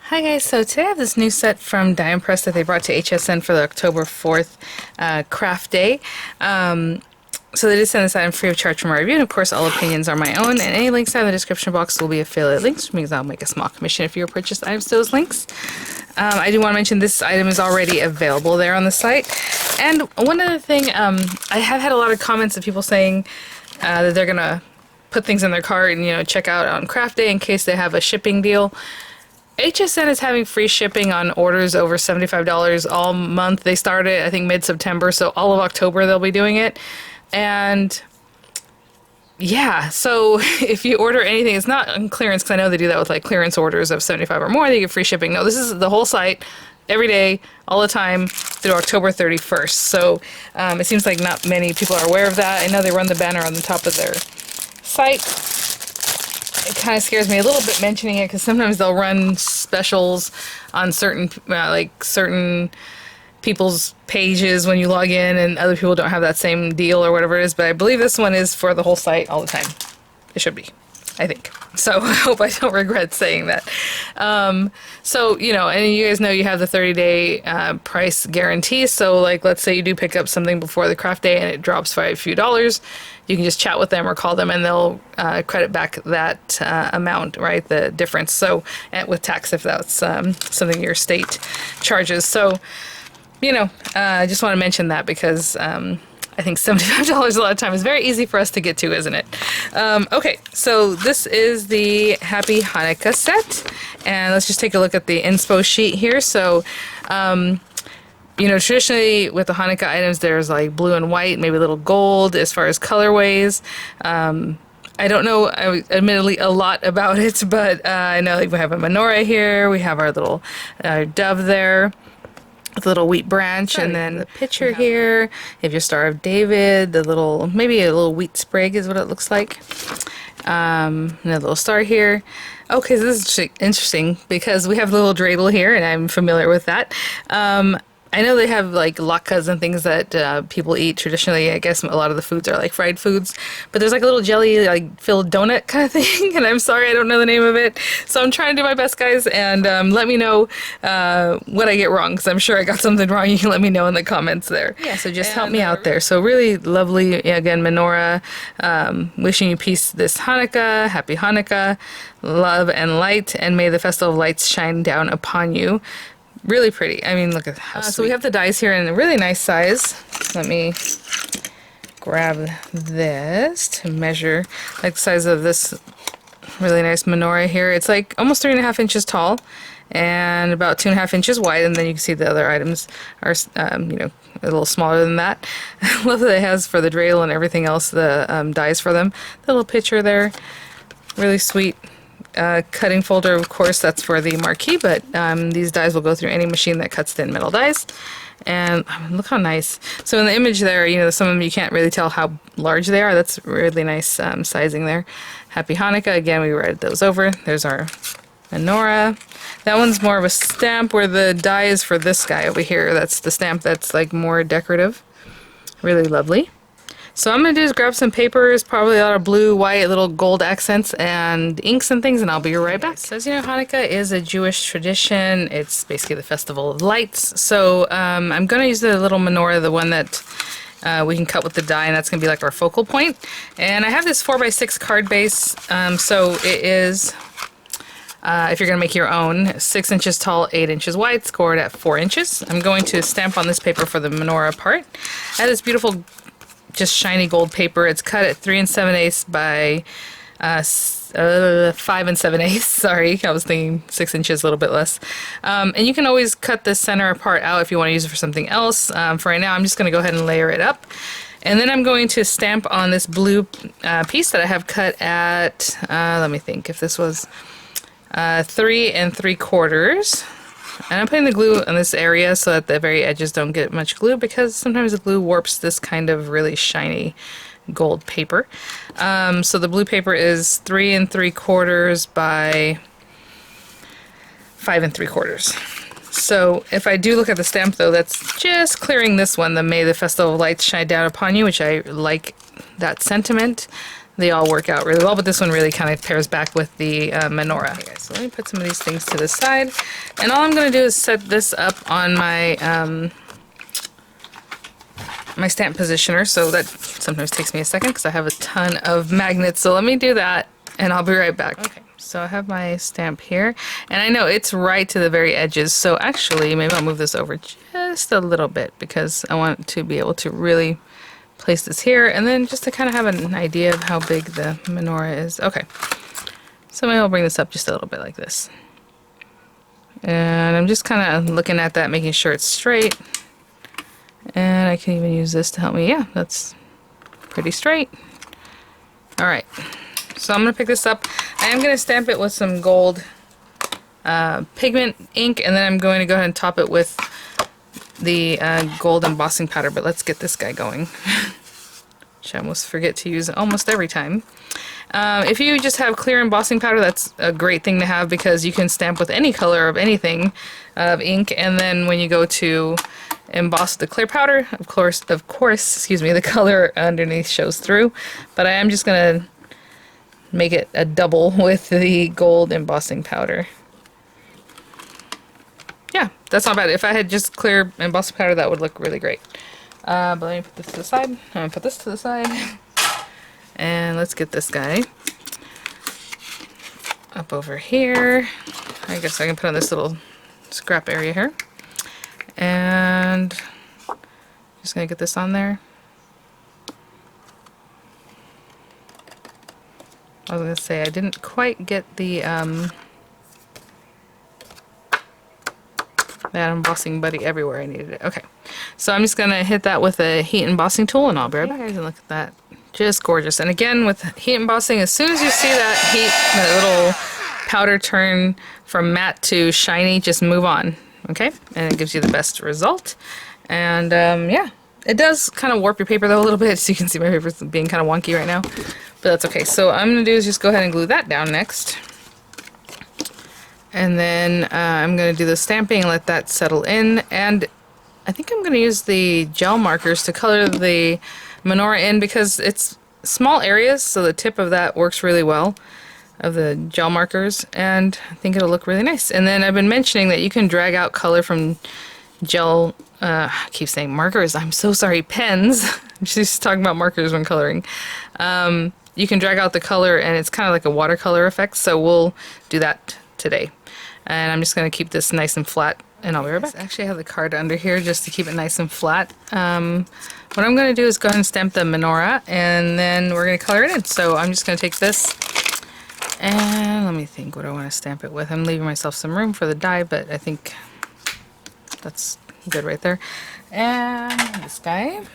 Hi guys, so today I have this new set from Die Press that they brought to HSN for the October 4th craft day. So they did send this item free of charge from our review, and of course all opinions are my own, and any links in the description box will be affiliate links, which means I'll make a small commission if you purchase items to those links. I do want to mention this item is already available there on the site. And one other thing, I have had a lot of comments of people saying that they're going to put things in their cart and, check out on craft day in case they have a shipping deal. HSN is having free shipping on orders over $75 all month. They started, I think, mid-September, so all of October they'll be doing it. And yeah, so if you order anything, it's not on clearance, because I know they do that with like clearance orders of 75 or more, they get free shipping. No, this is the whole site, every day, all the time, through October 31st. So it seems like not many people are aware of that. I know they run the banner on the top of their site. It kind of scares me a little bit mentioning it, because sometimes they'll run specials on certain people's pages when you log in, and other people don't have that same deal or whatever it is. But I believe this one is for the whole site all the time. It should be, I think. So I hope I don't regret saying that. So, and you guys know you have the 30-day price guarantee. So, like, let's say you do pick up something before the craft day and it drops by a few dollars, you can just chat with them or call them, and they'll credit back that amount, right? The difference. So, and with tax, if that's something your state charges. So, I just want to mention that, because I think $75 a lot of time is very easy for us to get to, isn't it? Okay, so this is the Happy Hanukkah set, and let's just take a look at the inspo sheet here. So, traditionally with the Hanukkah items, there's like blue and white, maybe a little gold as far as colorways. I don't know, admittedly, a lot about it, but I know we have a menorah here, we have our little dove there, with a little wheat branch, and then the picture here, if your Star of David, maybe a little wheat sprig is what it looks like. And a little star here. Okay, so this is interesting, because we have a little dreidel here, and I'm familiar with that. I know they have like latkes and things that people eat traditionally. I guess a lot of the foods are like fried foods, but there's like a little jelly like filled donut kind of thing, and I'm sorry I don't know the name of it. So I'm trying to do my best, guys, and let me know what I get wrong, because I'm sure I got something wrong. You can let me know in the comments there. Yeah, so just help me out there. So really lovely, again, menorah. Wishing you peace this Hanukkah. Happy Hanukkah, love and light, and may the festival of lights shine down upon you. Really pretty. I mean, look at how sweet. So we have the dies here in a really nice size. Let me grab this to measure, like the size of this really nice menorah here. It's like almost 3.5 inches tall and about 2.5 inches wide, and then you can see the other items are, a little smaller than that. I love that it has for the dreidel and everything else the dies for them. The little picture there, really sweet. Cutting folder, of course, that's for the marquee, but these dies will go through any machine that cuts thin metal dies. And look how nice. So in the image there, some of them you can't really tell how large they are. That's really nice sizing there. Happy Hanukkah. Again, we read those over. There's our menorah. That one's more of a stamp, where the die is for this guy over here. That's the stamp that's like more decorative. Really lovely. So I'm going to do is grab some papers, probably a lot of blue, white, little gold accents, and inks and things, and I'll be right back. So as you know, Hanukkah is a Jewish tradition. It's basically the festival of lights. So I'm going to use the little menorah, the one that we can cut with the die, and that's going to be like our focal point. And I have this 4x6 card base, so it is, if you're going to make your own, 6 inches tall, 8 inches wide, scored at 4 inches. I'm going to stamp on this paper for the menorah part. I have this beautiful just shiny gold paper. It's cut at 3 7/8 by 5 7/8. Sorry, I was thinking 6 inches, a little bit less. And you can always cut the center part out if you want to use it for something else. For right now, I'm just going to go ahead and layer it up. And then I'm going to stamp on this blue piece that I have cut at, let me think if this was 3 3/4. And I'm putting the glue in this area so that the very edges don't get much glue, because sometimes the glue warps this kind of really shiny gold paper. So the blue paper is 3 3/4 by 5 3/4. So if I do look at the stamp, though, that's just clearing this one, the May the Festival of Lights Shine Down Upon You, which I like that sentiment. they all work out really well, but this one really kind of pairs back with the menorah. Okay, guys, so let me put some of these things to the side, and all I'm going to do is set this up on my my stamp positioner, so that sometimes takes me a second because I have a ton of magnets, so let me do that and I'll be right back. Okay, so I have my stamp here, and I know it's right to the very edges, so actually maybe I'll move this over just a little bit because I want to be able to really place this here, and then just to kind of have an idea of how big the menorah is. Okay, so maybe I'll bring this up just a little bit like this, and I'm just kind of looking at that, making sure it's straight. And I can even use this to help me. Yeah, that's pretty straight. Alright, so I'm going to pick this up. I am going to stamp it with some gold pigment ink, and then I'm going to go ahead and top it with the gold embossing powder. But let's get this guy going, which I almost forget to use almost every time. If you just have clear embossing powder, that's a great thing to have because you can stamp with any color of anything of ink, and then when you go to emboss the clear powder, of course, excuse me, the color underneath shows through, but I am just gonna make it a double with the gold embossing powder. Yeah, that's not bad. If I had just clear embossing powder, that would look really great. But let me put this to the side. I'm gonna put this to the side. And let's get this guy up over here. I guess I can put on this little scrap area here. And just gonna get this on there. I was gonna say I didn't quite get the that embossing buddy everywhere I needed it. Okay, so I'm just gonna hit that with a heat embossing tool, and I'll be right back. Guys, and look at that. Just gorgeous. And again, with heat embossing, as soon as you see that little powder turn from matte to shiny, just move on, okay? And it gives you the best result. And yeah, it does kind of warp your paper though a little bit, so you can see my paper's being kind of wonky right now, but that's okay. So what I'm gonna do is just go ahead and glue that down next. And then I'm gonna do the stamping and let that settle in. And I think I'm gonna use the gel markers to color the menorah in because it's small areas, so the tip of that works really well, of the gel markers, and I think it'll look really nice. And then I've been mentioning that you can drag out color from gel, I keep saying markers, I'm so sorry, pens. I'm just talking about markers when coloring. You can drag out the color and it's kind of like a watercolor effect, so we'll do that today. And I'm just going to keep this nice and flat, and I'll be right back. Actually, I have the card under here just to keep it nice and flat. What I'm going to do is go ahead and stamp the menorah, and then we're going to color it in. So I'm just going to take this, and let me think what I want to stamp it with. I'm leaving myself some room for the die, but I think that's good right there. And this guy.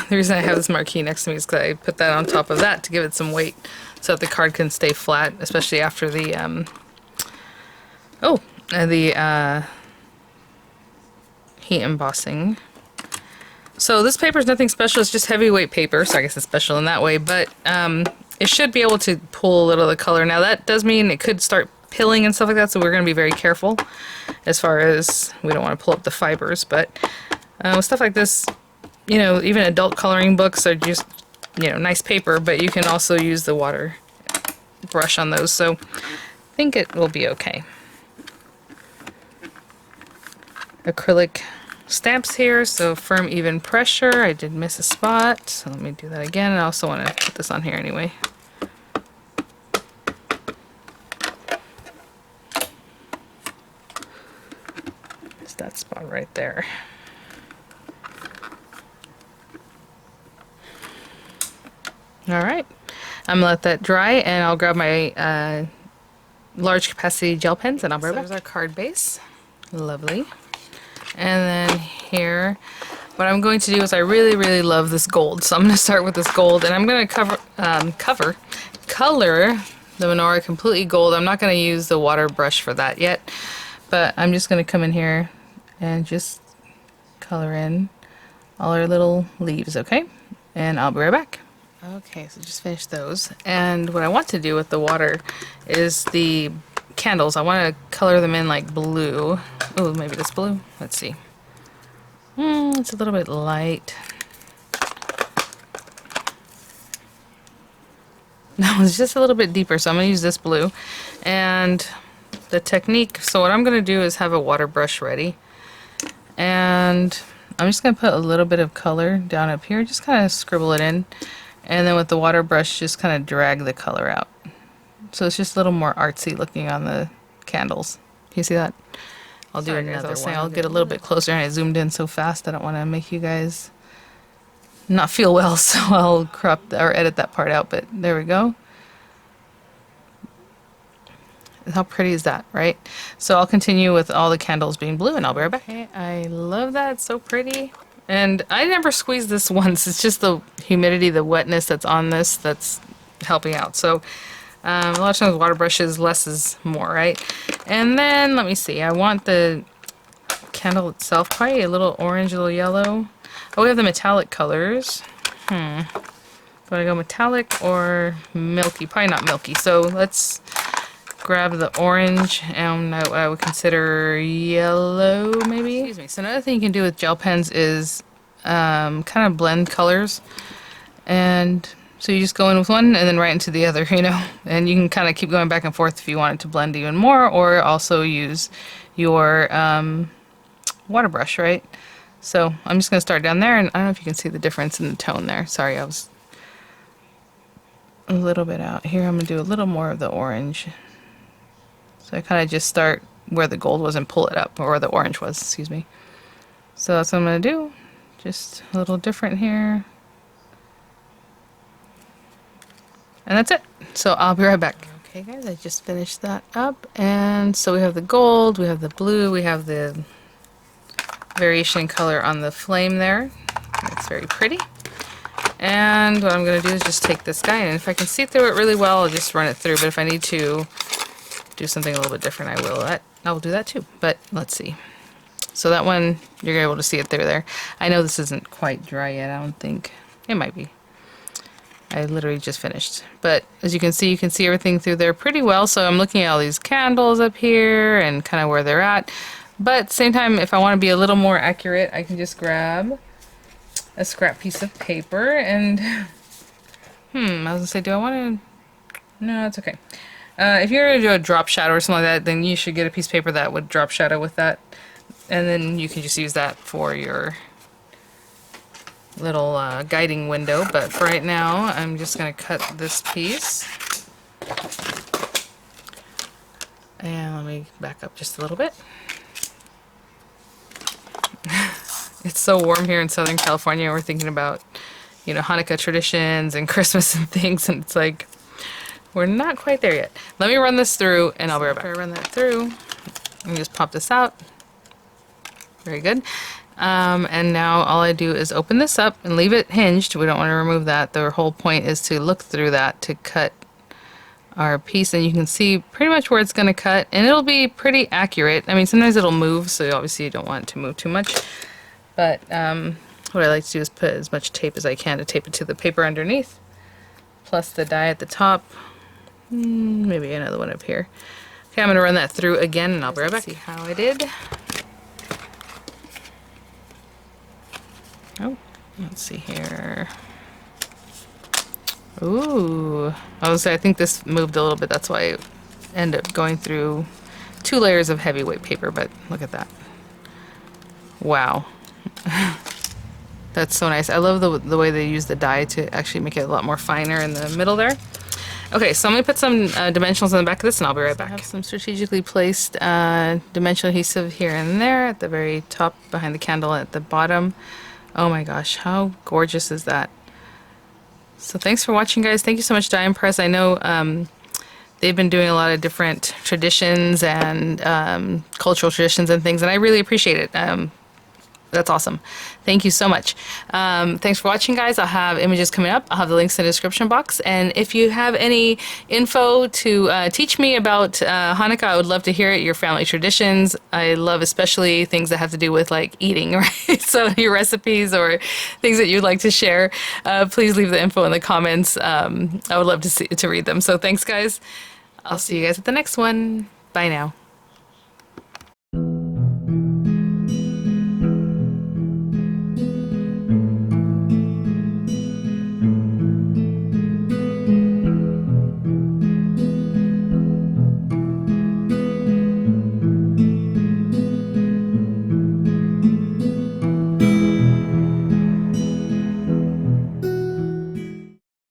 The reason I have this marquee next to me is because I put that on top of that to give it some weight so that the card can stay flat, especially after the heat embossing. So this paper is nothing special, it's just heavyweight paper, so I guess it's special in that way, but it should be able to pull a little of the color. Now that does mean it could start pilling and stuff like that, so we're going to be very careful as far as we don't want to pull up the fibers, but with stuff like this, you know, even adult coloring books are just, you know, nice paper, but you can also use the water brush on those, so I think it will be okay. Acrylic stamps here, so firm, even pressure. I did miss a spot, so let me do that again. I also want to put this on here anyway. It's that spot right there. Alright, I'm gonna let that dry, and I'll grab my large capacity gel pens, and I'll be right back. There's our card base. Lovely. And then here, what I'm going to do is I really, really love this gold. So I'm going to start with this gold, and I'm going to color the menorah completely gold. I'm not going to use the water brush for that yet, but I'm just going to come in here and just color in all our little leaves, okay? And I'll be right back. Okay, so just finished those. And what I want to do with the water is the candles. I want to color them in like blue. Oh, maybe this blue. Let's see. It's a little bit light. No, it's just a little bit deeper, so I'm going to use this blue. And the technique, so what I'm going to do is have a water brush ready. And I'm just going to put a little bit of color down up here, just kind of scribble it in. And then with the water brush, just kind of drag the color out. So it's just a little more artsy looking on the candles. Can you see that? I'll do another one. I'll get a little bit closer, and I zoomed in so fast I don't want to make you guys not feel well, so I'll crop or edit that part out, but there we go. How pretty is that, right? So I'll continue with all the candles being blue, and I'll be right back. Okay, I love that. It's so pretty. And I never squeezed this once. It's just the humidity, the wetness that's on this that's helping out. So a lot of times water brushes, less is more, right? And then, let me see. I want the candle itself probably a little orange, a little yellow. Oh, we have the metallic colors. Do I go metallic or milky? Probably not milky. So let's grab the orange and what I would consider yellow, maybe. Excuse me. So another thing you can do with gel pens is kind of blend colors. And so you just go in with one and then right into the other, you know. And you can kind of keep going back and forth if you want it to blend even more, or also use your water brush, right? So I'm just going to start down there, and I don't know if you can see the difference in the tone there. Sorry, I was a little bit out here. I'm going to do a little more of the orange. So I kind of just start where the gold was and pull it up, or where the orange was, excuse me. So that's what I'm going to do. Just a little different here. And that's it. So I'll be right back. Okay guys, I just finished that up. And so we have the gold, we have the blue, we have the variation in color on the flame there. It's very pretty. And what I'm going to do is just take this guy, and if I can see through it really well, I'll just run it through. But if I need to do something a little bit different, I will. I will do that too. But let's see. So that one, you're able to see it through there. I know this isn't quite dry yet, I don't think. It might be. I literally just finished. But as you can see everything through there pretty well. So I'm looking at all these candles up here and kind of where they're at. But at the same time, if I want to be a little more accurate, I can just grab a scrap piece of paper and... I was going to say, do I want to... No, it's okay. If you're going to do a drop shadow or something like that, then you should get a piece of paper that would drop shadow with that. And then you can just use that for your little guiding window. But for right now, I'm just going to cut this piece. And let me back up just a little bit. It's so warm here in Southern California. We're thinking about, you know, Hanukkah traditions and Christmas and things, and it's like, we're not quite there yet. Let me run this through, and I'll be right back. After I run that through, let me just pop this out. Very good. And now all I do is open this up and leave it hinged. We don't want to remove that. The whole point is to look through that to cut our piece, and you can see pretty much where it's going to cut, and it'll be pretty accurate. I mean, sometimes it'll move, so obviously you don't want it to move too much. But what I like to do is put as much tape as I can to tape it to the paper underneath, plus the die at the top. Maybe another one up here. Okay, I'm going to run that through again, and I'll be right back. See how I did. Oh, let's see here. Ooh, I think this moved a little bit. That's why I ended up going through 2 layers of heavyweight paper, but look at that. Wow. That's so nice. I love the way they use the die to actually make it a lot more finer in the middle there. Okay, so I'm going to put some dimensionals on the back of this, and I'll be right back. I have some strategically placed dimensional adhesive here and there at the very top behind the candle at the bottom. Oh my gosh, how gorgeous is that? So thanks for watching, guys. Thank you so much, Die Press. I know they've been doing a lot of different traditions and cultural traditions and things, and I really appreciate it. That's awesome. Thank you so much. Thanks for watching, guys. I'll have images coming up. I'll have the links in the description box. And if you have any info to teach me about Hanukkah, I would love to hear it, your family traditions. I love especially things that have to do with like eating, right? So your recipes or things that you'd like to share, please leave the info in the comments. I would love to read them. So thanks, guys. I'll see you guys at the next one. Bye now.